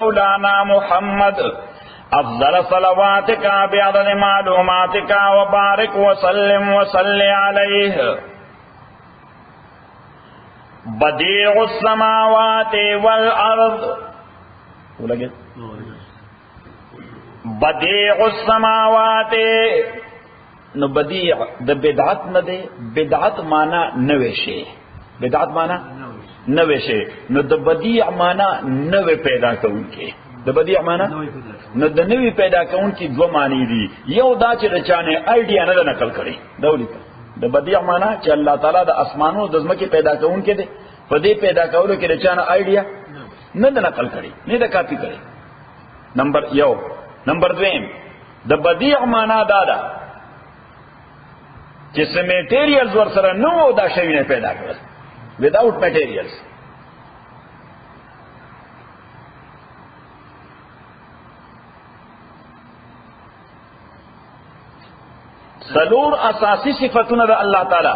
مولانا محمد افضل صلواتك بعدد معلوماتك وبارك وسلم وصل عليه بديع السماوات والارض بديع السماوات. نو بدیع د بدعت نه دی، بدعت معنا نوې شی، بدعت معنا نوې شی. نو د بدیع معنا نوې پیدا کوونکی، د بدیع معنا نو د نوې پیدا کوونکی دوه معنی دي. یو دا چې د چانه آیډیا نه نقل کړي، دا ولیکه. د بدیع معنا چې الله تعالی د اسمانونو د ځمکې پیدا کوونکی دی، په دې پیدا کولو کې د چانه آیډیا نه نقل کړي، نه د کاپی کړي. نمبر یو. نمبر دویم، د بدیع معنا دا ده چې سم میټیریلز ور سره نو دا شی نه پیدا کړل، without materials. سلور اساسی صفاتونه د الله تعالی،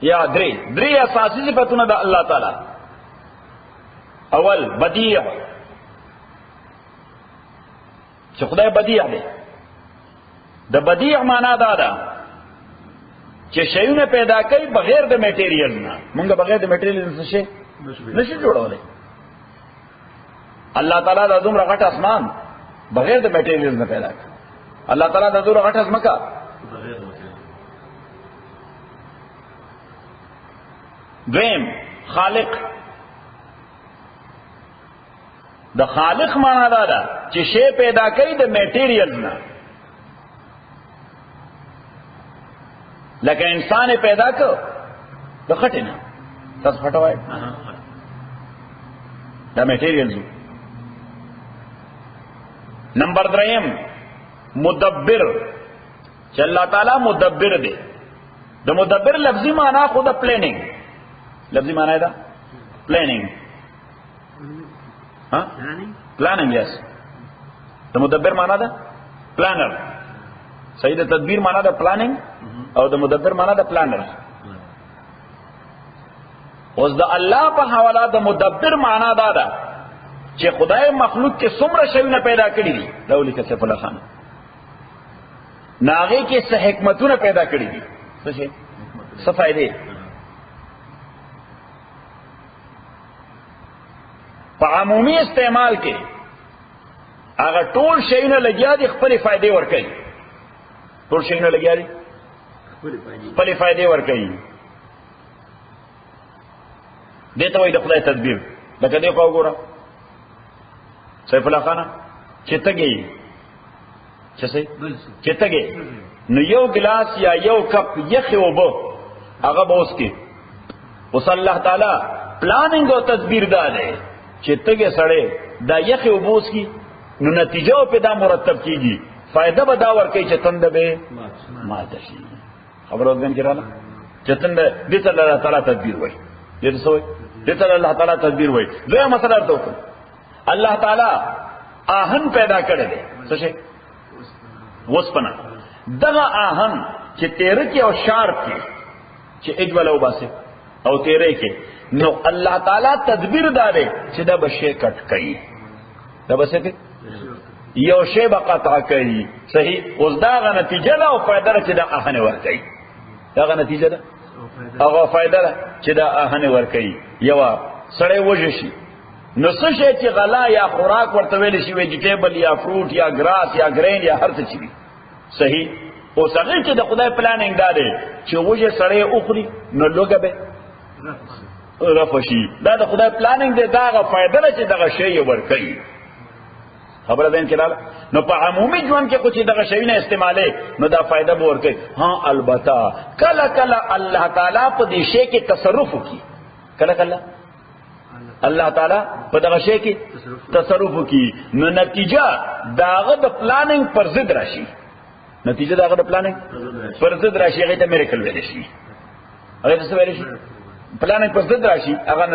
یا درې اساسی صفاتونه د الله تعالی. اول بدیع، چې خدای بدیع دی. د بدیع معنا دا ده چې شیونه پیدا کوي بغیر د میټیریل نه. مونږ بغیر د میټیریل څه شي نشي جوړولای. الله تعالی د دومره غټ اسمان بغیر د میټیریل نه پیدا کړ. الله تعالی د دومره غټ ځمکه دویم خالق. د خالق معنا دا ده چې شی پیدا کوي د میټیریل نه. لکه انسان پیدا کړ د خټې نه، تاسو خټه وایي دا میټیریل. نمبر دریم مدبر، چې الله تعالی مدبر دی. د مدبر لفظي معنا خو د پلانینګ، لفظي معنا دا پلانینګ. ها پلانینګ، یس. د مدبر معنا دا پلانر. صحیح. د تدبیر معنا دا پلانینګ او د مدبر معنا د پلانر. اوس د الله په حواله د مدبر معنا دا ده چې خدای مخلوق کې څومره شیونه پیدا کړی دي. دا ولیکه سیف الله خان ناغه کې څه حکمتونه پیدا کړی دي، څه شي، څه فائدې. په عمومي استعمال کې هغه ټول شیونه لګیا دي خپل فائدې ورکړي. ټول شیونه لګیا دي خپل فائدې ورکړي. دته وایي د خدای تدبیر. لکه دې کو وګوره سیف الله خان چې تګي چې تګي نو یو ګلاس یا یو کپ یخ وبو هغه بوس کې. اوس الله تعالی پلانینګ او تدبیر داله چې تګي سړې دا یخ وبوس کې نو نتیجه په دا مرتب کیږي. فائدہ به دا ورکړي چې تند به ماته شي. خبرو ځین کړه چې تند دې ته الله تعالی تدبیر وایي. دې څه وایي؟ دې ته الله تعالی تدبیر وایي. دوی مسله ته وکړه الله تعالی آهن پیدا کړی دی. څه شي؟ وسپنه. دغه آهن چې تیره کې او شارپ کې چې اجول او باسه او تیره کې، نو الله تعالی تدبیر داره چې دا بشه کټ کوي، دا بشه کې یو شی به قطع کوي. صحیح. اوس داغه نتیجه ده او فائدہ چې دا آهن ورکوي. داغه نتیجه ده هغه فائدہ چې دا آهن ورکوي. یو سړی وږي شي نو څه شي چې غلا یا خوراک ورته ویل شي، ویجیټیبل یا فروټ یا ګراس یا ګرین یا هر څه چي. صحیح. اوس هغه چې د خدای پلانینګ دا دی چې وږي سړی اخري نو لوګه به رفشي. دا د خدای پلانینګ دی. داغه فائدہ چې دغه شی ورکوي. خبره ده انکلال. نو په عمومي ژوند کې کوم چې دغه شیونه استعماله نو دا فائدہ به ورکوي. ها البته کله کله الله تعالی په دې شی کې تصرف کوي. کله کله الله تعالی په دغه شی کې تصرف کوي. نو نتیجه داغه د پلانینګ پر ضد راشي. نتیجه داغه د پلانینګ پر ضد راشي. هغه ته میریکل ویل شي. هغه څه ویل شي؟ پلانینګ پر ضد راشي. هغه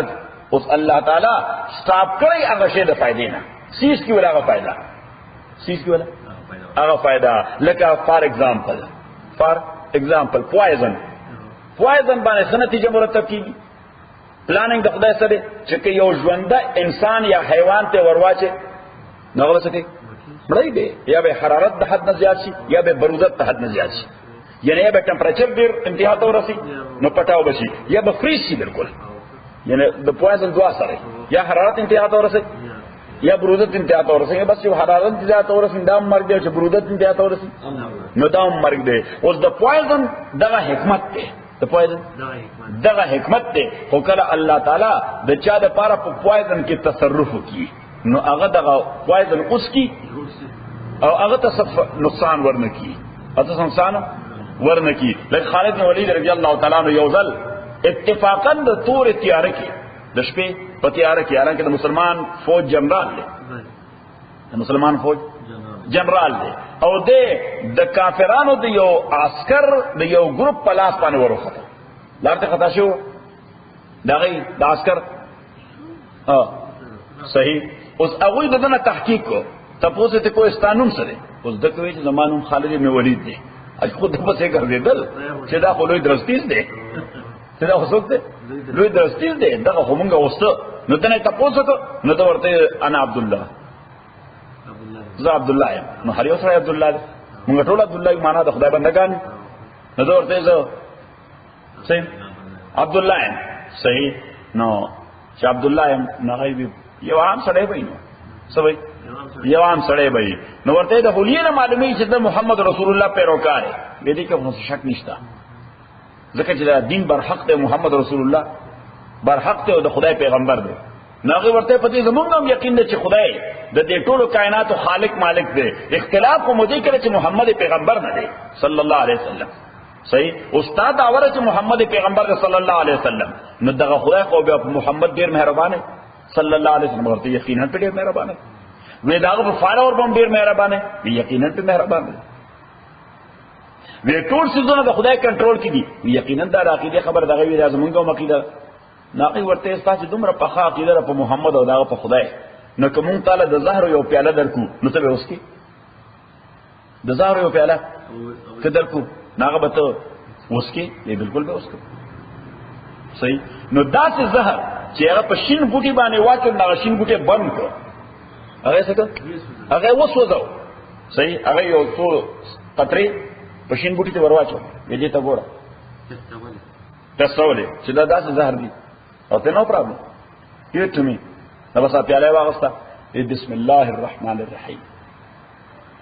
اوس الله تعالی سٹاپ کړی هغه شی د فائدې نه. سیس کی ولا هغه فائدہ، سیس کی ولا هغه فائدہ. لکه فار ایگزامپل پوائزن باندې څه نتیجه مرتب کیږي؟ پلاننګ د خدای سره چې یو ژوندہ انسان یا حیوان ته ورواچه نو هغه څه کوي مړی دی یا به حرارت د حد نه زیات شي یا به برودت د حد نه زیات شي یعنی یا به ټمپریچر ډیر انتها ته ورسي نو پټاو بشي یا به فریز شي بالکل یعنی د پوائزن دوا سره یا حرارت انتها ته ورسي یا برودت انتها ته ورسي بس یو حرارت انتها ته ورسي دا مرګ دی چې برودت انتها ته ورسي نو دا مرګ دی اوس د پوائزن دغه حکمت دی د پوائزن دغه حکمت دی خو کله الله تعالی د چا د پاره په پوائزن کې تصرف وکړي نو هغه دغه پوائزن اوس کی او هغه ته نقصان ورنکي اته نقصان ورنکي لکه خالد بن ولید رضی الله تعالی عنہ یو ځل اتفاقا د تور تیار کې د شپې په تیار کې حالانکه د مسلمان فوج جنرال دی د مسلمان فوج جنرال دی او د کافرانو د یو عسكر د یو ګروپ په لاس باندې وروخته لارته خطا شو دغه د عسكر صحیح اوس هغه دغه تحقیق کو تاسو ته کوئی ستانوم سره اوس د کوي چې زمانوم خالد بن ولید دی اج خود په څه ګرځیدل چې دا خو لوی درستیز دی چې دا خو څه لوی درستیز دی دا خو مونږه وسته نو ته تاسو ته نو ته ورته انا عبد الله زه عبد الله نو هر یو سره عبد الله مونږ ټول عبد الله معنا د خدای بندگان نو ته ورته زه صحیح عبد الله صحیح نو چې عبد الله نه غیب یو عام سره وي نو سوي یو عام سره وي نو ورته د هلیه معلومی چې د محمد رسول الله پیروکار دی دې کې هیڅ شک نشته ځکه چې دا دین برحق دی محمد رسول الله برحق دی او د خدای پیغمبر دی ناغه ورته پتی زمونږ هم یقین دی چې خدای د دې ټولو کائناتو خالق مالک دی اختلاف کو مودي کړي چې محمد پیغمبر نه دی صلی الله علیه وسلم صحیح استاد اوره چې محمد پیغمبر صلی الله علیه وسلم نو دغه خدای خو به محمد ډیر مهربان صلی الله علیه وسلم ورته یقینا ډیر مهربان وی داغه په فالوور باندې ډیر مهربان دی یقینا ډیر مهربان دی وی ټول څه د خدای کنټرول کې دي یقینا دا عقیده خبر دغه وی لازم موږ عقیده ناقي ورته استاسو دومره په عقیده په محمد او دغه په خدای نو کوم تعالی د زهر یو پیاله درکو نو ته اوس کې د زهر یو پیاله ته درکو ناغه به ته اوس کې بالکل به اوس کې صحیح نو داسې زهر چې هغه په شین بوټي باندې واچو نو شین بوټي بند کړ هغه څه هغه وسوځو صحیح هغه یو څو قطرې په شین بوټي ته ورواچو دې ته ګوره تاسولې چې دا داسې زهر دي او ته نو پرابلم یو ته می نو بس پیاله واغستا بسم الله الرحمن الرحیم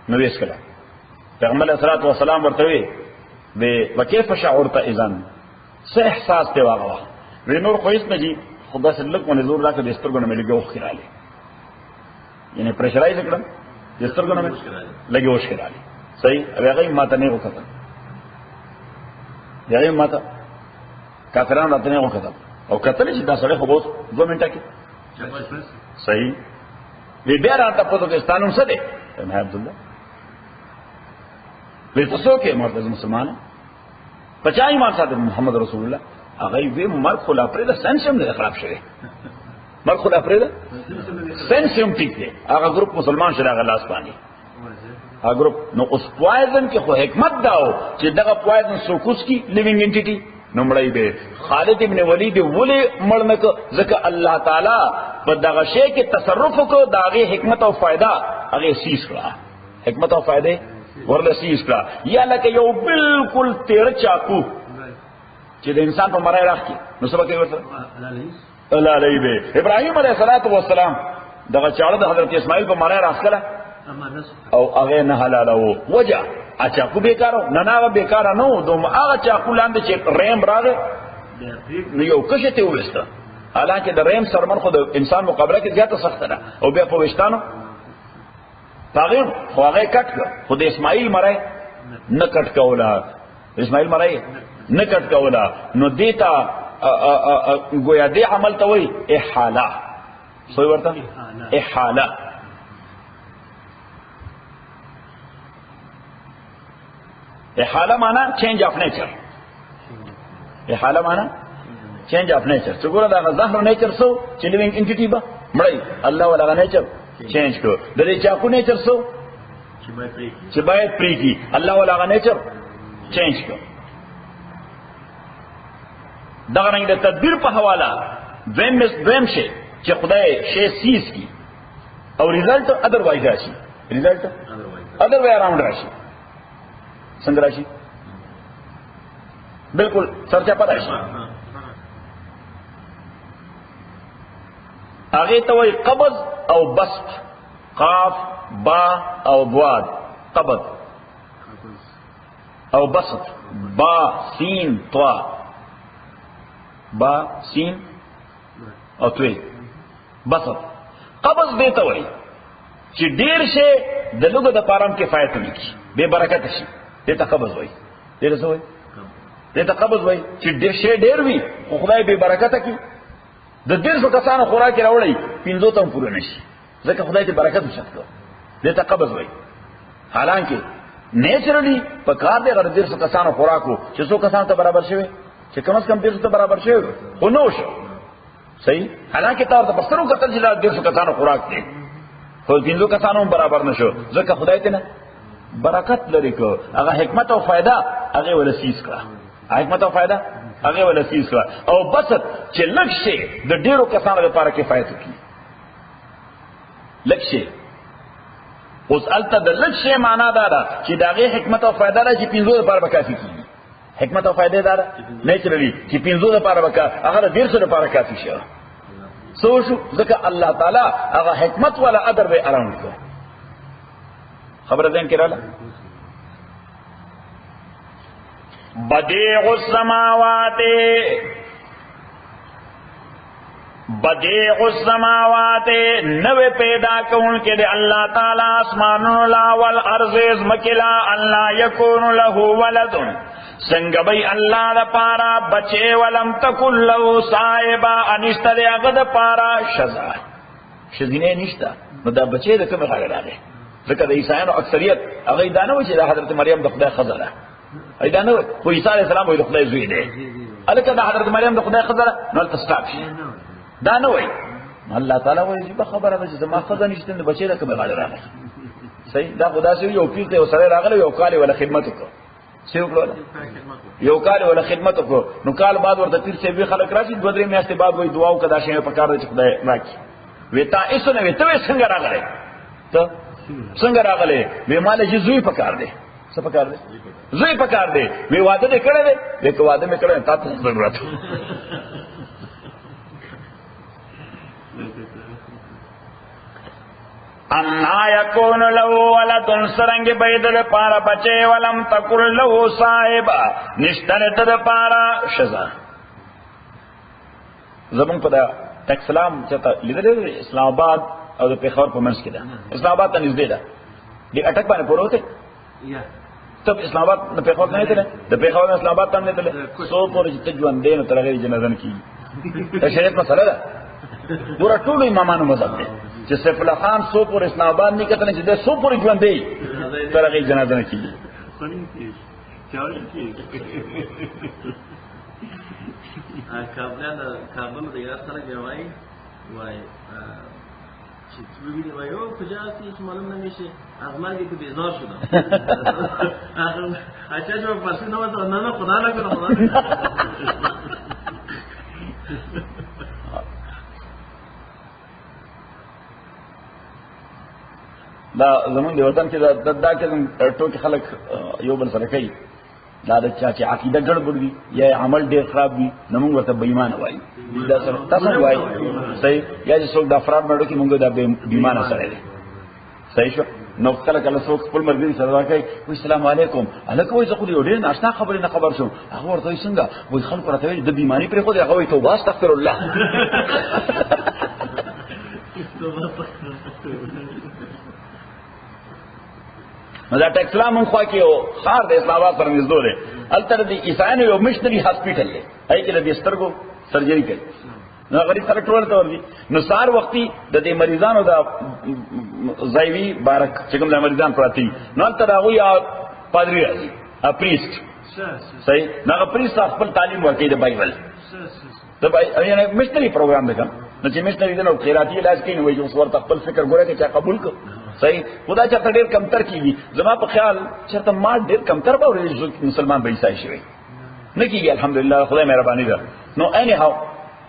نو یې اسکلا پیغمبر علیه الصلاۃ والسلام ورته وی وکيف شعورت اذن څه احساس ته واغوا وی نور خو هیڅ نه جی خدا سلک باندې زور راکړه د سترګونو مې لګو خیراله یعنی پریشرایز کړم د سترګونو مې لګو خیراله صحیح هغه ماته نه وکړه هغه ماته کافرانو راته نه وکړه او کتل چې دا سره خو بوت 2 منټه کې صحیح وی بیا راته په توګه ستانو څه دی نه عبد الله وی تاسو کې مرتضی مسلمان پچا ایمان ساتي محمد رسول الله هغه وی مر خلا پرې د سنسم نه خراب شوی مر خلا پرې د سنسم ټیک دی هغه ګروپ مسلمان شره غلاس باندې هغه ګروپ نو اوس پوائزن کې خو حکمت داو چې دغه پوائزن سوکوس کی لیوینګ انټیټی نمړی به خالد ابن ولید ولې مړنک ځکه الله تعالی په دغه شی کې تصرف کو داغه حکمت او فائدہ هغه سیس کړه حکمت او فائدې ورله سیس کړه یا لکه یو بالکل تیر چاقو چې د انسان په مرای راخي نو سبا کوي ورته الله علیه به ابراهیم علیه السلام دغه چاړه د حضرت اسماعیل په مرای راخله او هغه نه حلال وو وجه اچھا کو بیکارو نه نه بیکار نه دوم هغه چاقو لاندې چې ریم راغی نو یو کښه ته وسته حالانکه د ریم سرمن خو د انسان مقابله کې زیاته سخت ده او بیا په وشتانو تاغیر خو هغه کټ خو د اسماعیل مرای نه کټ کولا اسماعیل مرای نه کټ کولا نو دیتا گویا دې عمل ته وای احاله سوی ورته احاله احاله معنا چینج اف نیچر احاله معنا چینج اف نیچر څنګه دا ظاهر نیچر سو چې لیوینګ انټیټی با مړی الله ولا نیچر چینج کو د دې چاکو نیچر سو چې باید پری کی الله ولا نیچر چینج کو دا رنګ د تدبیر په حواله دویم شی چې خدای شی سیز کی او ریزلټ ادروایز راشي، ریزلټ ادروایز اراوند راشي. څنګه راشي؟ بالکل سرچپه راشي. هغه ته وایي قبض او بسط، قاف با او ضاد، قبض او بسط، با سین طا، با سین او توی بسط. قبض دیتا وایي چې ډیر شي د لوګو د پارم کفایت نه کی، بے برکت شي، دیتا قبض وایي. ډیر څه وایي؟ دیتا قبض وایي چې ډیر شي ډیر وي خو خدای بے برکت کی. د 150 کسانو خوراک راوړی 50 ته پوره نشي ځکه خدای ته برکت نشته. دیتا قبض وایي. حالانکه نیچرلی په کار دی غره 150 کسانو خوراکو چې 100 کسانو ته برابر شوی، چې کم از کم 150 ته برابر شوی خو نو شو. صحیح. حالانکه تاسو ته پسترو کتل چې 150 کسانو خوراک دی خو 50 کسانو برابر نشو ځکه خدای ته نه برکت لري کو. هغه حکمت او فائدہ هغه ولسیس کړه، حکمت او فائدہ هغه ولسیس کړه. او بسط چې لکشه د ډیرو کسانو لپاره کفایت کوي، لکشه. اوس الته د لکشه معنا دا ده چې داغه حکمت او فائدہ را چې 50 لپاره کافي کیږي. حکمت او فائدہ دا نه چلوي چې 50 لپاره وکړه هغه 150 لپاره کافي شي. سو شو ځکه الله تعالی هغه حکمت ولا ادر به اراوند کړ. خبره ذهن کې رااله. بدیع السماوات، بدیع السماوات نوے پیدا کون کے دے اللہ تعالی اسمان لا والارض مکلا اللہ یکون له ولد سنگ بھئی اللہ دا پارا بچے ولم تکن له صاحبہ انشتہ دے اغد پارا شزا، شزینے نشتہ نو دا بچے دا کم خاگر آگے. ذکر دا عیسائیان و اکثریت اگر دانوی چی دا حضرت مریم دا خدا خزر ایدا نو خو عیسی علیہ السلام وی خدای زوی دی الکه دا حضرت مریم د خدای خزره نو تستاپ شي دا نه وای. الله تعالی وایي چې خبره ده چې ما خزه نشته د بچی رقم غاړه راغی. صحیح. دا خدا سي یو پیر ته وسره راغله یو کال ولا خدمت وکړه، څه وکړه؟ یو کال ولا خدمت وکړه. نو کال بعد ورته پیر سی به خلک راشي 2-3 میاشتې بعد وای دعا وکړه دا شی په کار دی چې خدای راکړي. وتا ایسو نه وته څنګه راغله ته څنګه راغله به مال چې زوی په کار دی. څه په کار دی؟ زوی په کار دی. وی واده دې کړی دی؟ لیکن واده مې کړی تاسو ضرورت انا یکون له ولد سرنگ بیدل پارا بچے ولم تکن له صاحبہ نشتن تد پارا شزا. زمون په دا تکسلام چتا لیدل اسلام آباد او د پیښور په منځ کې ده. اسلام آباد ته نږدې ده. دې اٹک باندې پروته تب اسلام آباد د پیښور نه ته د پیښور اسلام آباد ته نه ته سو پورې چې ژوند دین تر غیر جنازه نه کی. دا شریعت مسله ده. ګور ټول امامانو مذهب ده چې سیف الله خان سو پورې اسلام آباد نه کتل چې د سو پورې ژوند دی تر غیر جنازه نه کی. کابل د یار سره جوای وای چې توګی دی وایو کجاتی چې معلوم نه نشي ازمار کې بیزار شوم. اچھا جو پرسه نو ته نه خدا لا کړه خدا دا زمون دی وطن کې دا کې ټوکی خلک یو بل سره کوي. دا د چا چې عقیده ګډوډ وي یا عمل ډیر خراب وي نو موږ ورته بېایمانه وایو. دا سره تاسو وایي صحیح. یا چې څوک دا افراد مړو کې موږ دا بېایمانه سره دی. صحیح شو. نو کله کله څوک خپل مرګري سره راکوي وایي السلام علیکم هلکه وایي زه خو یو ډېر ناشنا خبرې نه خبر شوم. هغه ورته وایي څنګه وایي خلکو راته وایي د بېایماني پرېښودې هغه وایي توبه استغفر الله. نو دا ټکسلام هم خوا کې یو ښار د اسلام آباد سره نږدې دی. هلته د عیسایانو یو مشنري هاسپیټل دی هغې کې د دې سترګو سرجري کوي. نو غریب سره ټول ته ورځي. نو سهار وختي د دې مریضانو د ځایوي بارک چې کوم د مریضان پراته وي نو هلته د هغوی پادري راځي پریسټ. صحیح. نو هغه پریسټ خپل تعلیم ورکوي د بایبل. یعنې مشنري پروګرام دی کوم نو چې مشنري دی نو خیراتي علاج کوي نو وایي چې اوس ورته خپل فکر ګوره که چا قبول کړو. صحیح. خدا چرته ډېر کمتر کیږي. زما په خیال چرته ما ډېر کمتر به مسلمان به عیسائی شوی نه کیږي. الحمدلله خدای مهرباني ده. نو اینی هاو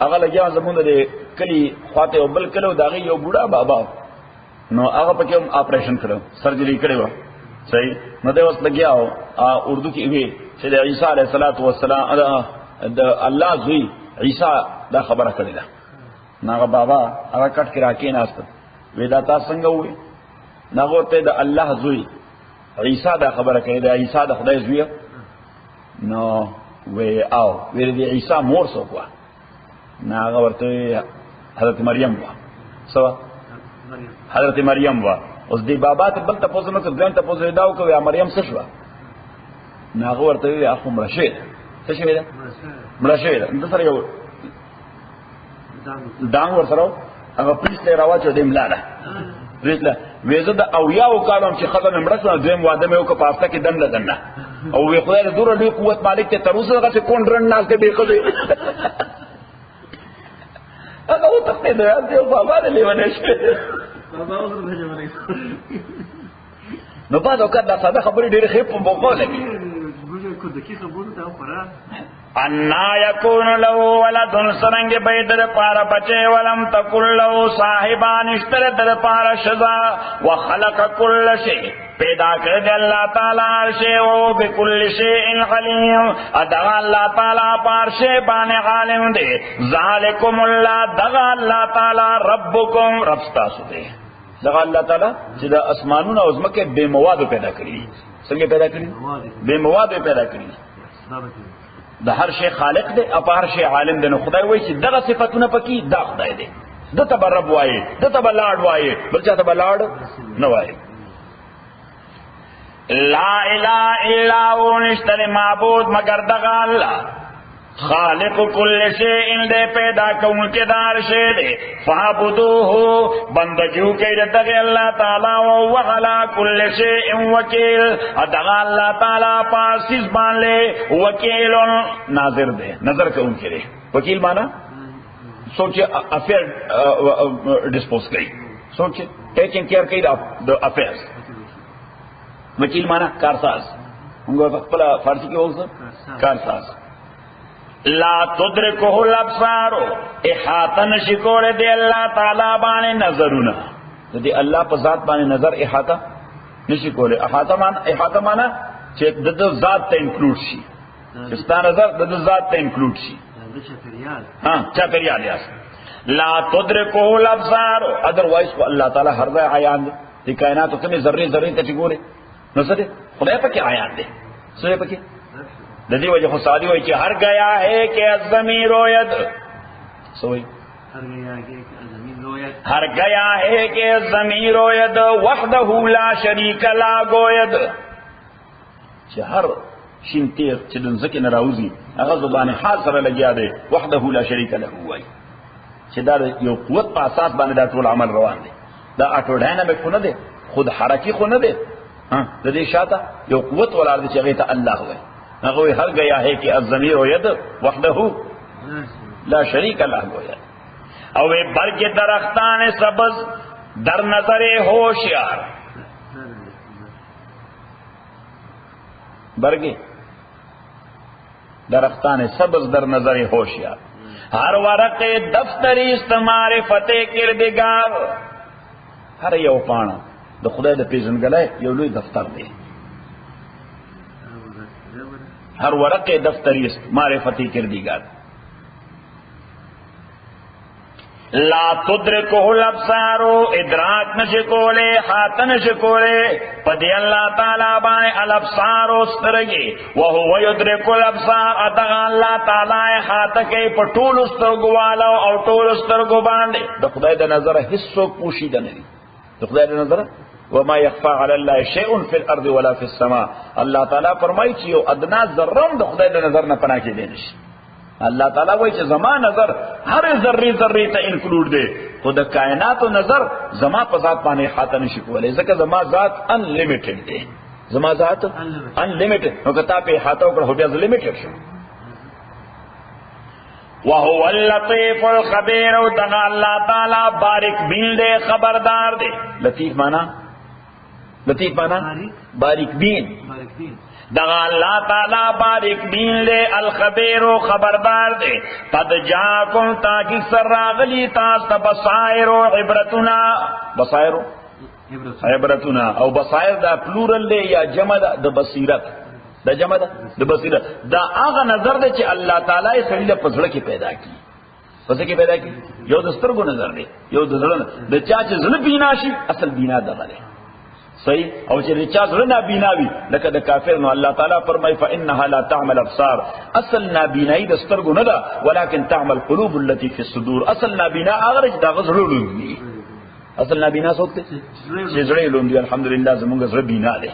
هغه لګیا زمونږ د کلی خواته او بل کلو داغه یو بوډا بابا نو هغه پکې هم اپریشن کړو سرجری کړو صحیح نو دا اوس لګیاو اردو کې وی چې د عیسی علیه السلام د الله زوی عیسی دا خبره کړې ده ناغه بابا هغه کټ کې راکې ناست ودا تاسو څنګه وې ناغه ته د الله زوی عیسی دا خبره کړې ده عیسی د خدای زوی نو وی او وی د عیسی مور سو کو ناغه ورته حضرت مریم وا سوا حضرت مریم وا اوس دی بابا ته بل تاسو نو ځان تاسو داو کوي مریم څه شو ناغه ورته وی اخو مرشه څه شوی ده مرشه ده نو سره یو دام ور سره هغه پلیس له راوچو د املاله ریتله وېزه د او یاو کالم چې خدای مړسنه دویم واده مې وکړ پاسته کې دن لدنه او وی خدای د دوره لوی قوت مالک ته تر اوسه هغه کون رن ناس ته به خدای هغه وته ته دی بابا دې لیونه شي بابا اوس به جوړه نو په دا کده ساده خبرې ډېرې خې په موقع لګي ان یکون له ولد سرنګ بيدر پار بچي ولم تکل له صاحبان اشتر در پار شذا وخلق كل شيء پیدا کړ دې الله تعالی شی او بكل شيء عليم ادا الله تعالی پار شی باندې عالم دی ذالکم الله دغه الله تعالی ربکم رب تاسو دی دغه الله تعالی چې د اسمانونو او زمکه بے مواد پیدا کړی څنګه پیدا کړی بے مواد پیدا کړی د هر شی خالق دی او هر شی عالم دی نو خدای وایي چې دغه صفاتونه پکې دا خدای دی د ته رب وایي د ته لاړ وایي بل چا ته لاړ نه وایي لا اله الا هو نشتر معبود مگر دغه الله خالق کل شیء دے پیدا کون کے دار شے دے فعبدوه بندگیو کئی دغه اللہ تعالی و علی کل شیء وکیل دغه اللہ تعالی پاسیز بان لے وکیل ناظر دے نظر کون کرے وکیل مانا سوچے افیئر ڈسپوز کئی سوچے ٹیکنگ کیئر کئی دا افیئرز وکیل مانا کارساز ان کو پلا فارسی کی بولتا کارساز لا تدرکه الابصار احاطہ نشکور دے اللہ تعالی بانے نظرنا دی اللہ پر ذات بانے نظر احاطہ نشکور احاطہ مانا چھے دد ذات تا انکلوڈ شی چستا نظر دد ذات تا انکلوڈ شی ہاں چاپریال یاس لا تدرکه الابصار ادروائز کو اللہ تعالی ہر ذا عیان دے دی کائناتو کمی ذری ذری تا چگورے نظر دے خدای پا کیا عیان دے سوئے پا کیا ددی وجہ خصادی ہوئی کہ ہر گیا ہے کہ الضمیر ید سوئی ہر گیا ہے کہ الضمیر ید وحدہ لا شریک لا گوید چھ ہر شین تیر چھ دن زکی نراوزی اگر زبان حال سر لگیا دے وحدہ لا شریک لا گوئی چھ دار یو قوت پا اساس بانے دا طول عمل روان دے دا آٹو ڈائنامک خو نہ دے خود حرکی خو نہ دے ددی شاتا یو قوت والا دے چھ غیتا اللہ ہوئے نغوی ہر گیا ہے کہ الضمیر ید وحدہ لا شریک اللہ گویا او برگ درختان سبز در نظر ہوشیار برگ درختان سبز در نظر ہوشیار ہر ورق دفتری استمار فتح کردگار ہر یو پانا دا خدای دا پیزن گلائے یو لوی دفتر دے ہر ورق دفتری معرفتی کردگار لا تدرکه الابصار ادراک نشکولے حات نشکولے پدی اللہ تعالی بانے الابصار استرگی وہو یدرک الابصار ادغا اللہ تعالی حات کے پٹول استرگو والا او ٹول استرگو باندے دا خدای دا نظر حصو پوشیدہ نہیں دا خدای دا نظر وما يخفى على الله شيء في الارض ولا في السماء اللہ تعالی فرمائی چیو ادنا ذرم د خدای د نظر نه پناه کې دینش اللہ تعالی وایي چې زما نظر هر ذری ذری ته انکلوډ دی خود کائنات او نظر زما په ذات باندې احاطه نشي کولای ځکه زما ذات ان لیمیټډ دی زما ذات ان لیمیټډ نو کته په احاطه وکړه هو بیا لیمیټډ شو وهو اللطیف الخبیر او دغه اللہ تعالی بارک بین دے خبردار دے لطیف مانا لطیف مانا باریک بین دغا اللہ تعالی بارک بین لے الخبیر و خبردار دے قد جاکم تاکی سر راغلی تاستا بصائر و عبرتنا بصائر عبرتنا او بصائر دا پلورل دے یا جمع دا بصیرت دا جمع دا بصیرت دا آغا نظر دے چی اللہ تعالی سڑی دا پزڑکی پیدا کی پزڑکی پیدا کی یو دسترگو نظر دے یو دسترگو دا چاچ ظلم بینا شی اصل بینا دا غلے صحیح او چې چا زړه نابینا وي لکه د کافر نو الله تعالی فرمای فانها لا تعمل ابصار اصل نابینایی د سترګو نه ده ولکن تعمل قلوب التي في الصدور اصل نابینا هغه چې د غزړو لوندي اصل نابینا څوک دی چې زړه لوندي الحمدلله زمونږ زړه بینا دی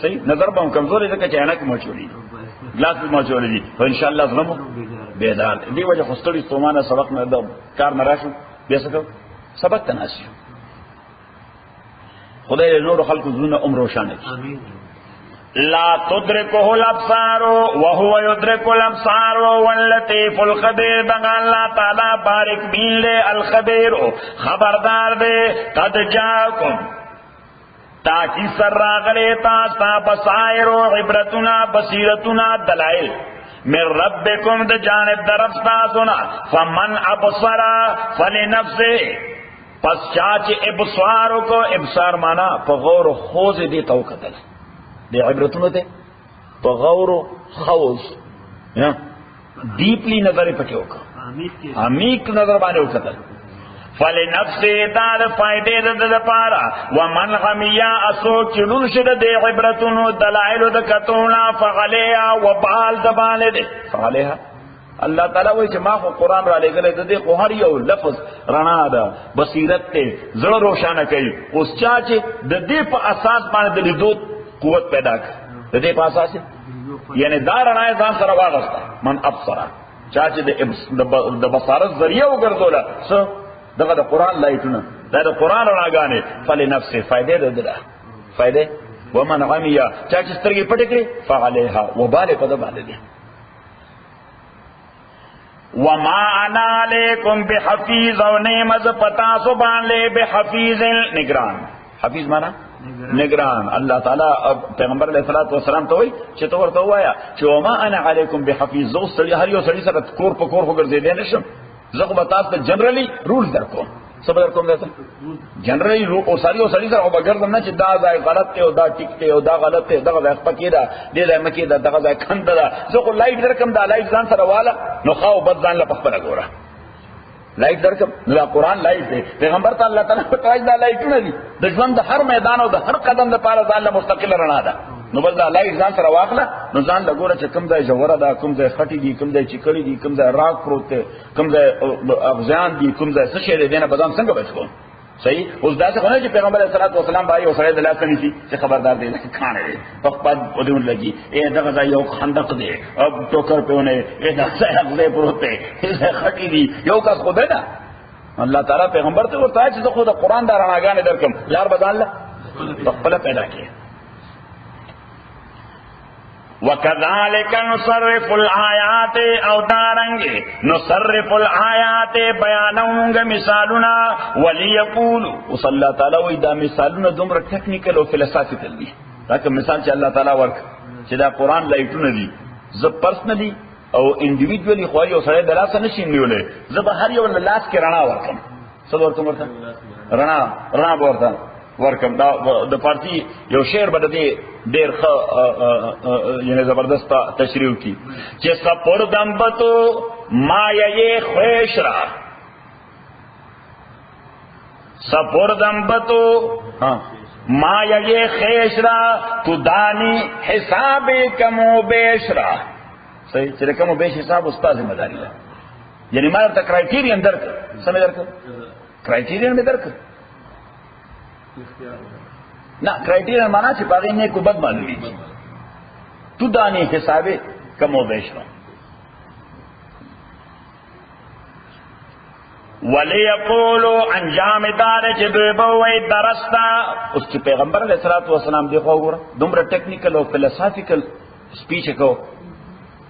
صحیح نظر به کمزور دی ځکه چې عینک موچولي ګلاس موچولي دي او ان شاء الله زمو بیدار دی وجه خوستړي تومانه سبق نه د کار نه راشو بیا څه سبق تناسي خدای نور خلق زونه عمر روشن کی لا تدركه الابصار وهو يدرك الابصار واللطيف الخبير دغا اللہ تعالی بارک بین لے الخبیر خبردار دے قد جاءكم تاکی سر راغلے تاستا بصائر و عبرتنا بصیرتنا دلائل من ربکم د جانب درفتا سنا فمن ابصر فلنفسه پس چاچ ابصارو کو ابصار مانا پا غور و خوز دی تو قتل دی عبرتونو تے پا غور و خوز ڈیپلی نظر پکیو کا عمیق نظر بانے قتل فلنفس دار فائدے دد پارا ومن غمیا اسو چلون شد دی عبرتونو دلائل دکتونا فغلیا وبال دبانے دے فغلیا اللہ تعالیٰ وہی کہ ماں کو قرآن را لے گلے دے کو ہر یو لفظ رنا دا بصیرت تے زڑ روشانہ کئی اس چاچے دے پا اساس پانے دلی دو قوت پیدا کر دے پا اساس یعنی دا رنائے زان سر واغستا من ابصرا چاچے دا بصارت ذریعہ اگردولا سو دا قرآن لائٹونا دا قرآن رنا گانے فلی نفس فائدے دا فائدے ومن غمیہ چاچے سترگی پٹکے فعلیہا وبالے پا دا بالے دے وما انا علیکم بحفیظ و نعمت پتا سبحان لے بحفیظ نگران حفیظ مانا نگران اللہ تعالیٰ پیغمبر علیہ السلام تو ہوئی چطور تو ہوا چھ وما انا علیکم بحفیظ زو سڑی ہر یو سڑی سر کور پا کور ہوگر زیدے نشم زخو بتاس تا جنرلی رول در کو سب در کون دیتا جنرلی او ساری او سڑی سر او بگردم نا چھ دا زائی غلط تے او دا ٹک تے او دا غلط تے دا غلط پکی دا دے دا مکی دا دا غلط کھند دا زخو لائٹ در کم دا لائٹ زان سر والا نو خواو بد زان لپخ پلا گورا لائٹ در کم نو دا قرآن لائٹ دے پیغمبر تا اللہ تعالیٰ پتراج دا لائٹو نا دی دجوان دا ہر میدان او دا ہر قدم دا پارا زان لمستقل رنا دا نو بل دا لائٹ ځان سره واخله نو ځان لګوره چې کوم ځای جوړه ده کوم ځای خټي دي کوم ځای چکړي دي کوم ځای راک پروت دی کوم ځای اغزیان دي کوم ځای څه شی دی دینه بدن څنګه بچو صحیح اوس دا څه نه چې پیغمبر صلی الله علیه وسلم باندې او سره د لاس کني چې خبردار دی نه کانه دی په پد ودون لګي اے دغه ځای یو خندق دی او ټوکر پهونه اے دا څه هغه پروت دی خټي دي یو کس خو ده الله تعالی پیغمبر ته ورته چې خو د قران دا رڼاګانې درکم لار بدل له خپل پیدا کړي وَكَذَلِكَ نُصَرِّفُ الْآيَاتِ او دارنگے نصرف الآیات بیانونگ مثالنا وَلِيَقُولُ اس اللہ تعالیٰ وی دا مثالنا دمر ٹیکنیکل و فلسافیکل دی لیکن مثال چا اللہ تعالیٰ ورک چا دا قرآن لائٹون دی زب پرسنلی او انڈیویجولی خواهی او سرائی دلاسا نشین نیولے زب هر یو لاس کے رنا ورکم صد ورکم ورکم رنا بورتا ورکم دا پارتی یو شعر بدا دی دیر یعنی زبردست تشریح کی چه سپردم بتو مایه خویش را سپردم بتو مایه خیش را تو دانی حساب کم و بیش را صحیح چرے کم و بیش حساب استا ذمہ داری ہے یعنی مالا تا کرائیٹیرین درک سمجھ درک کرائیٹیرین میں درک نہ کرائیٹیرین مانا چھپاگی نے کو بد معلومی تو دانی حساب کم و بیش را وَلِيَقُولُ انجام دار جدوبوئی درستا اس کی پیغمبر علیہ السلام دیکھو گورا دمرا ٹیکنیکل و فلسافیکل سپیچ کو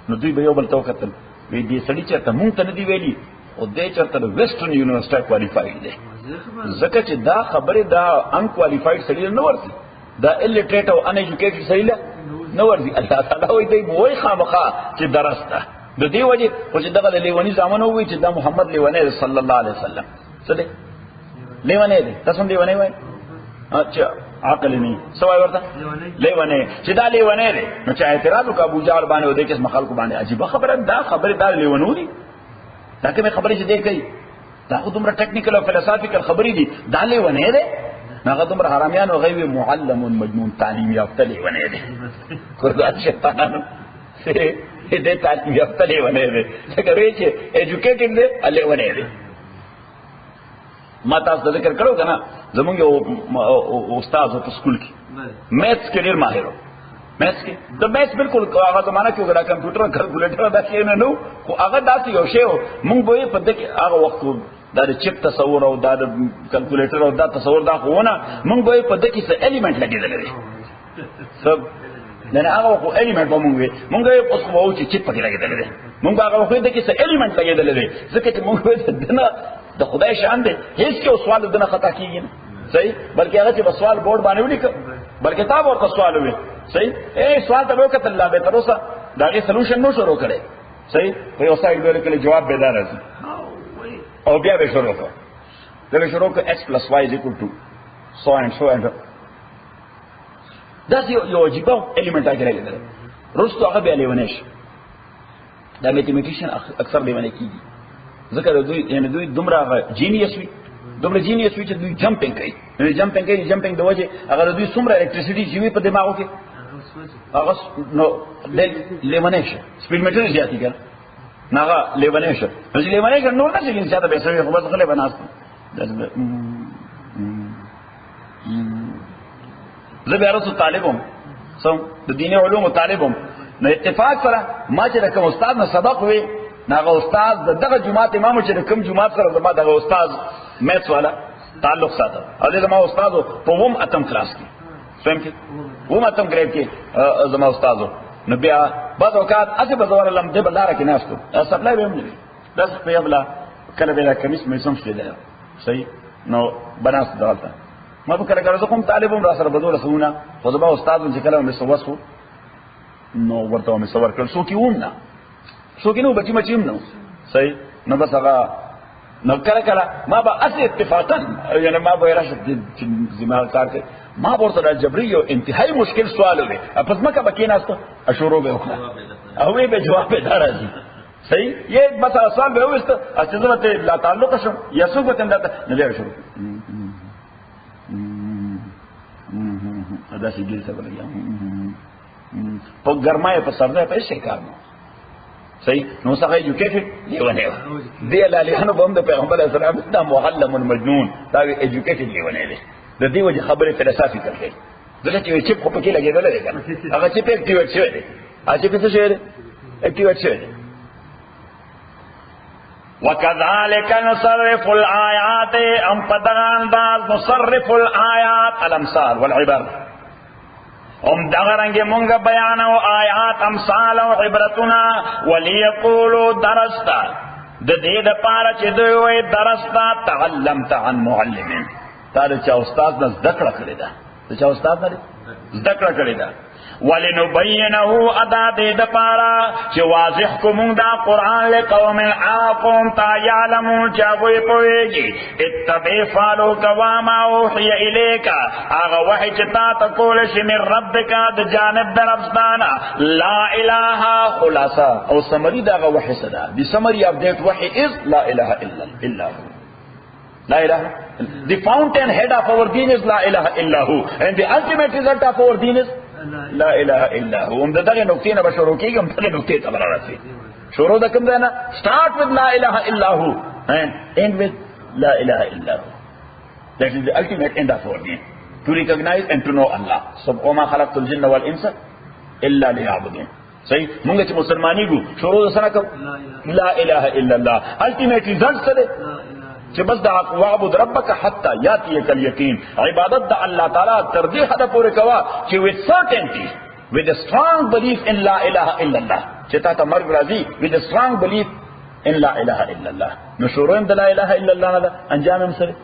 نو دوی به یو بل تو کتل وی دې سړی چرته مونږ ته ندی ویلي او دې چرته ویسټرن یونیورسيټي کوالیفاید دی ځکه چې دا خبره دا ان کوالیفاید سړی نه ورسي دا الیټریټ او ان ایجوکیټډ سړی نو ورځي الله تعالی وایي دی وای خامخا چې درسته د دې وجه او چې دغه لیونی زامن وي چې دا محمد لیونی صلی الله علیه وسلم څه دی لیونی دی تاسو لیونی وای اچھا عقل نه سوای ورته لیونی چې دا لیونی دی نو چې اعتراض وکړ ابو جهل باندې او د کس مخالف باندې عجیب خبره دا خبره دا لیونو دي دا کومه خبره چې دی کوي دا خو دومره ټیکنیکل او فلسافیکل خبرې دي دا لیونی دی هغه دومره حرامیان او غیوی معلم مجنون تعلیم یافته لیونی دی قرآن شیطانانو دې تعلیم یافته لیونی دی څنګه وایي چې ایجوکیټډ دی لیونی دی ما تاسو ذکر کړو کنه زمونږ یو استاد په سکول کې میتھس کې ډېر ماهر و میتھس کې د میتھس بالکل هغه زمانہ کې وګړه کمپیوټر کیلکولیټر دا کې نه نو خو هغه داسې یو شی و مونږ به په دې هغه وخت دا د چپ تصور او دا د کیلکولیټر او دا تصور دا خونه مونږ به په دې کې څه الیمنٹ لګیدل دي سب نه هغه خو الیمنٹ به مونږ اوس خو وو چې چپ پکې لګیدل دي مونږ هغه خو دې کې څه الیمنٹ لګیدل دي ځکه چې مونږ دنه د خدای شان دی هیڅ کې سوال دنه خطا کیږي نه صحیح بلکې هغه چې سوال بورډ باندې ولیک بلکې کتاب ورته سوال وي صحیح سوال ته وکړه الله به تر اوسه دا غي سولوشن نو شروع کړي صحیح په یو سایډ باندې کله جواب به دار راځي او بیا به شروع کړه دا به شروع کړه x + y = so and so and دا یو عجیب الیمنٹ راغلی دی رستو هغه به لیونیش دا میتھمیټیشن اکثر لیونه کیږي ذکر دوی یعنی دوی دومره جینیس وي چې دوی جمپینګ کوي جمپینګ د وجه هغه دوی څومره الکتریسيټي جیوي په دماغو کې هغه نو لیونیش سپیډ میټر زیاتی کړه ناغه لیونیش نور نه ځین زیاته به سوي خو بس غلې بناست زه بیا رسو طالبم سم د دیني علوم طالبم نو اتفاق سره ما چې کوم استاد نه سبق وي ناغه استاد دغه جماعت امام چې کوم جماعت سره زما دغه استاد میث والا تعلق ساته او دغه ما استاد په ووم اتم کلاس کې سم کې ووم اتم ګریډ کې زما استاد نو بیا بعض اوقات اته په زور لم دې بلاره کې ناشته سپلای به نه بس په یبلا کله به کمیس مې سم شي ده صحیح نو بناس دالته ما په کله کله کوم طالبوم را سره بدول خونه خو زما استاد چې کله مې سوسو نو ورته مې سوار کړ سو کې وونه سو کې نو بچی مچیم نو صحیح نو بس هغه نو کله ما به اصل اتفاقا یعنی ما به راشه دماغ کار کوي ما ورته جبري یو انتهایی مشکل سوال وي پس ما کا بکیناست اشورو به وکړه او به جواب به راځي صحیح یہ مثلا سوال به وست اجازه لا تعلق شو یسو کو تنده نه به شروع ادا سی ګل څه بلیا په ګرمای په سرده په شي کار نو صحیح نو څنګه ایجوکیټډ لیونه دی لالیانو بم د پیغمبر اسلام دا معلم مجنون دا ایجوکیټډ لیونه دی د دې وجه خبره فلسفي کوي دغه چې چپ خو پکې لګیدل دی کنه هغه چې په اکټیویټ شوی دی هغه څه شوی دی اکټیویټ شوی دی وكذلك نصرف الآيات ام پدغان باز نصرف الآيات الامثال والعبر ام دغرنگ مونږ بیان او آیات امثال او عبرتنا وليقولوا درستا د دې د پاره چې دوی وې درستا تعلمت عن معلم تا د چا استاد نه ذکر کړی دا د چا استاد نه ذکر کړی دا ولنبينه ادا دې د پاره چې واضح کوم دا قران له قوم عاقم تا يعلمون چې وې پويږي اتبع فالو كما اوحي اليك هغه وحي چې تا ته کول شي من ربک د جانب درفستانه لا اله خلاصا او سمري دا وحي صدا دي سمري اپډیټ وحي از لا اله الا هو لا اله the fountain head of our deen is la ilaha illa hu and the ultimate result of our deen is لا اله الا هو هم دغه نقطې نه بشورو کېږي هم دغه نقطې ته راځي شروع د کوم ځای نه start with لا اله الا هو and end with لا اله الا هو that is the ultimate end of our deen to recognize and to know Allah وما خلقت الجن والانس الا ليعبدون صحیح موږ چې مسلمانۍ ګو شروع سره کوم لا اله الا الله ultimate result سره چې بس دا واعبد ربک حتا یاتیک الیقین عبادت د الله تعالی تر دې حد پورې کوا چې with certainty with a strong belief in لا اله الا الله چې تا ته مرګ راځي with a strong belief in لا اله الا الله نو شروع د لا اله الا الله نه انجام هم سره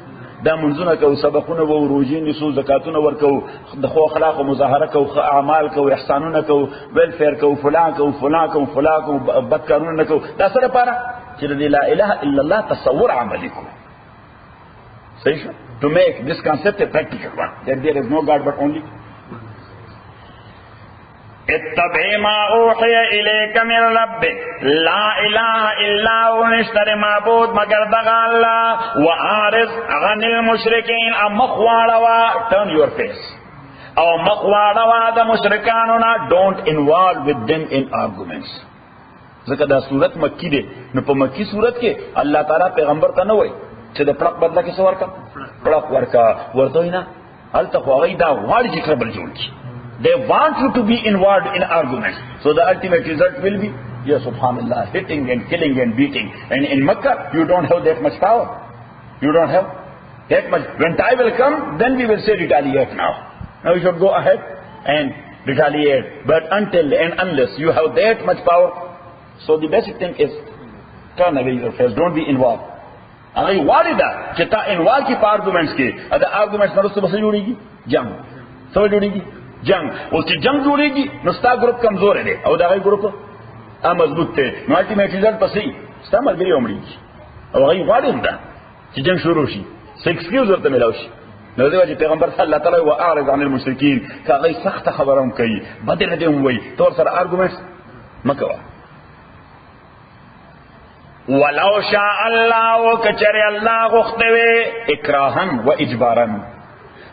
دا منځونه کو سبقونه وو روزي نسو زکاتونه ورکو د خو اخلاق او مظاهره کو اعمال کو احسانونه کو ویلفیر کو فلان کو فلان کو فلان کو بدکارونه کو دا سره پاره چې لا اله الا الله تصور عملی کو صحیح شو to make this concept a practical one that there is no God but only اتبع ما اوحی الیک من ربک لا الہ الا هو نشتر معبود مگر دغا اللہ وعارض عن المشرکین او مخواڑوا turn your face او مخواڑوا دا مشرکانونا don't involve with them in arguments ذکر دا صورت مکی دے نو پا مکی صورت کے اللہ تعالیٰ پیغمبر تا نوئی چه دا پڑک بدلا کسا ورکا پڑک ورکا ورطوئی نا حال تخواغی دا واری جکر بل جوڑ کی They want you to be involved in arguments. So the ultimate result will be, yeah, subhanallah, hitting and killing and beating. And in Makkah, you don't have that much power. You don't have that much. When time will come, then we will say retaliate now. Now you should go ahead and retaliate. But until and unless you have that much power, so the basic thing is, turn away your face, don't be involved. اگر والدہ چتا involved کی arguments کے اگر arguments نرس تو بس جوڑی گی جنگ سمجھ جوڑی گی جنگ اس کی جنگ جوڑے گی نستا گروپ کمزور ہے اور داغی گروپ مضبوط تھے نو الٹیمیٹ ریزلٹ پسی ستا ملگری عمری گی اور غی غاڑی ہوں دا چی جنگ شروع شی سا ایکسکیوز ورطا ملاو شی نو دے وجہ پیغمبر صلی اللہ تعالی وآرض عن المشرکین کہ غی سخت خبروں کئی بدر ندے ہوں وی طور سر آرگومنٹس مکوا ولو شاء اللہ و کچر اللہ غختوے اکراہن و اجبارن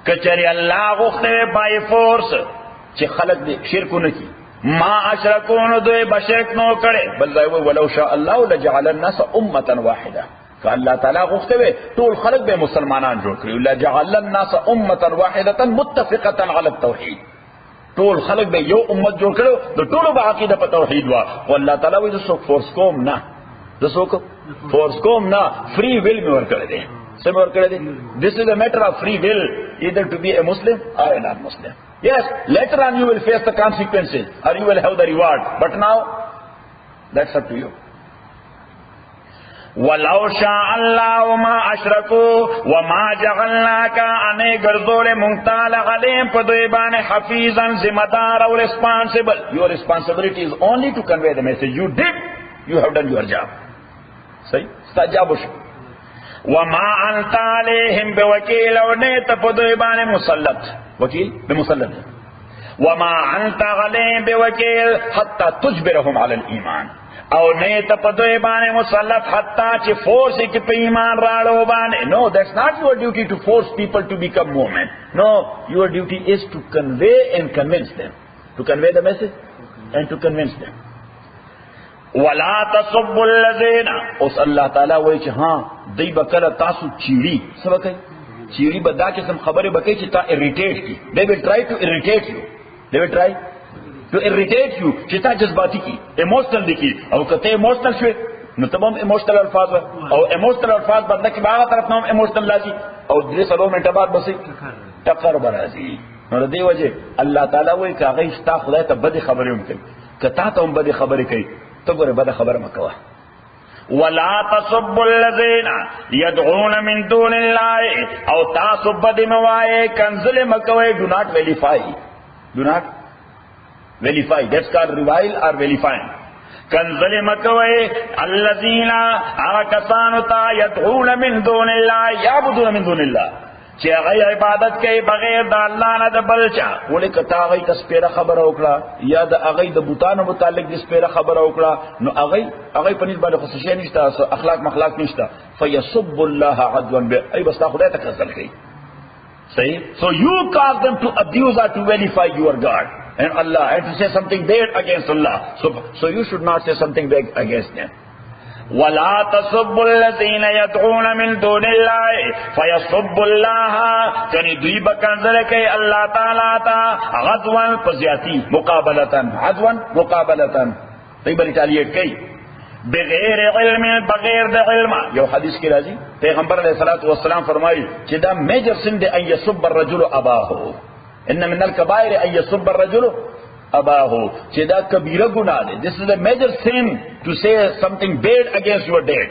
کچری اللہ غختے بائی فورس چی خلق دے شرکو نکی ما اشرکونو دوے بشرک نو کرے بل دائیوے ولو شاء اللہ لجعل الناس امتا واحدا کہ اللہ تعالیٰ غختے ہوئے طول خلق بے مسلمانان جو کری لجعل الناس امتا واحدا متفقتا علی التوحید طول خلق بے یو امت جو کرو دو طولو با عقیدہ پا توحید وا واللہ تعالیٰ وی دسو فورس کوم نا دسو فورس کوم نا فری ویل میں ورکر دے This is a matter of free will, either to be a Muslim or a non-Muslim. Yes, later on you will face the consequences or you will have the reward. But now, that's up to you. وَلَوْ شَاءَ اللَّهُ مَا أَشْرَكُوا وَمَا جَعَلْنَاكَ أَنَي غَرْزُولِ مُنْتَالَ عَلَيْهِمْ فَدُوِبَانِ حَفِيظًا زِمَدَارَ or responsible. Your responsibility is only to convey the message. You did, you have done your job. صحیح استجابش وَمَا أَنْتَ عَلَيْهِمْ بِوَكِيلٍ اور نیت فدوِبَانِ مسلط وکیل بمسلط وَمَا أَنْتَ عَلَيْهِمْ بِوَكِيلٍ حَتَّى تُجْبِرَهُمْ عَلَى الْإِيمَانِ اور نیت فدوِبَانِ مسلط حتیٰ چی فورس کی پہ ایمان راڑو بانے. No, that's not your duty to force people to become mu'min. No, your duty is to convey and convince them. To convey the message and to convince them. وَلَا تَصُبُّ الَّذِينَ اس اللہ تعالیٰ وہی چھ ہاں دی بکل تاسو چیڑی سبا کئی چیڑی بدا قسم خبر بکئی چھ تا irritate کی. They will try to irritate you. They will try to irritate you چھ تا جذباتی کی emotional دی کی او کتے emotional شوئے نو تمام emotional الفاظ ہوئے او emotional الفاظ بندہ کی باغا طرف نام emotional لازی او دری سلو منٹ بعد بسی ٹکر برازی. نو دی وجہ اللہ تعالیٰ وہی کہ آگئی ستا خدای تا بدی خبری ہم کئی کتا تا ہم بدی خبری کئی تو گرے بدا خبر مکوا. وَلَا تَصُبُّ الَّذِينَ يَدْعُونَ مِن دُونِ اللَّهِ او تاسب دی موائے کنزل مکوے. Do not vilify. Do not vilify. That's called revile or vilifying. کنزل مکوے الَّذِينَ آکسانتا يَدْعُونَ مِن دُونِ اللَّهِ يَعْبُدُونَ مِن دُونِ اللَّهِ چی اغی عبادت کئی بغیر دا اللہ نا دا بلچا ولی کتا اغی تسپیرہ خبر اوکڑا یا دا اغی دا بوتانو متعلق دسپیرہ خبر اوکڑا نو اغی پنیز بارے خصوصیہ نشتا اخلاق مخلاق نشتا فیصب اللہ عدوان بے ای بستا خدای تک رسل کئی صحیح. So you cause them to abuse or to vilify your God and Allah and to say something bad against Allah. So you should not say something bad against them. وَلَا تَصُبُّ الَّذِينَ يَدْعُونَ مِن دُونِ اللَّهِ فَيَصُبُّ اللَّهَ کنی دوی بکنزل کئی اللہ تعالیٰ تا غضوان پزیاتی مقابلتاً عضوان مقابلتاً تی بریتالیت کئی بغیر علم بغیر دا علم. یو حدیث کی راضی پیغمبر علیہ السلام فرمائی کہ دا میجر سن دے ان یسب الرجل اباہو ان من الکبائر ان یسب الرجل اباہو کہ دا کبیرہ گناہ دے. This is a major sin to say something bad against your dad.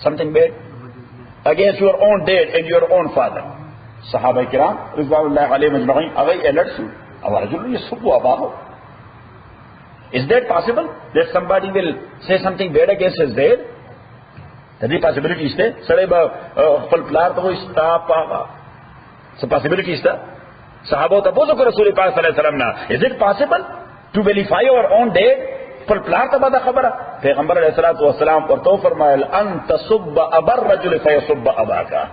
Something bad against your own dad and your own father. Sahaba kiram rizwanullahi alayhim ajma'in agay alert su awajul yasubbu abahu. Is that possible that somebody will say something bad against his dad? That is possibility is there. Sare ba khapal plar to ista paga. So possibility is there. Sahaba ta bozo ko Rasul Pak sallallahu alaihi wasallam na. Is it possible to vilify our own dad? पर प्लार तब आधा खबर है पैगंबर अलैहिस्सलातु वस्सलाम पर तो फरमाया अन तसुब अबर रजुल फयसुब अबाका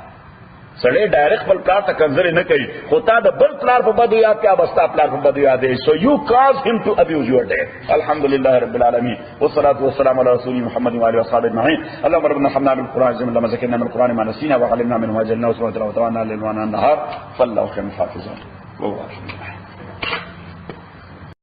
सड़े डायरेक्ट पर प्लार तक कंजरी न करी होता द बल प्लार पर बदु याद क्या बस्ता प्लार पर बदु याद है so you cause him to abuse your dad अल्हम्दुलिल्लाह रब्बिल आलमीन वस्सलातु वस्सलामु अला रसूलिल्लाह मुहम्मद व आलिहि वसहबिहि अजमईन अल्लाहुम्मा रब्बना हमना बिल कुरान ज़िमना मज़किरना मिन कुरान मा नसीना व अल्लिमना मिन वजलना व तवन्ना लिल वन नहार फल्लाहु खैरुल हाफिज़ व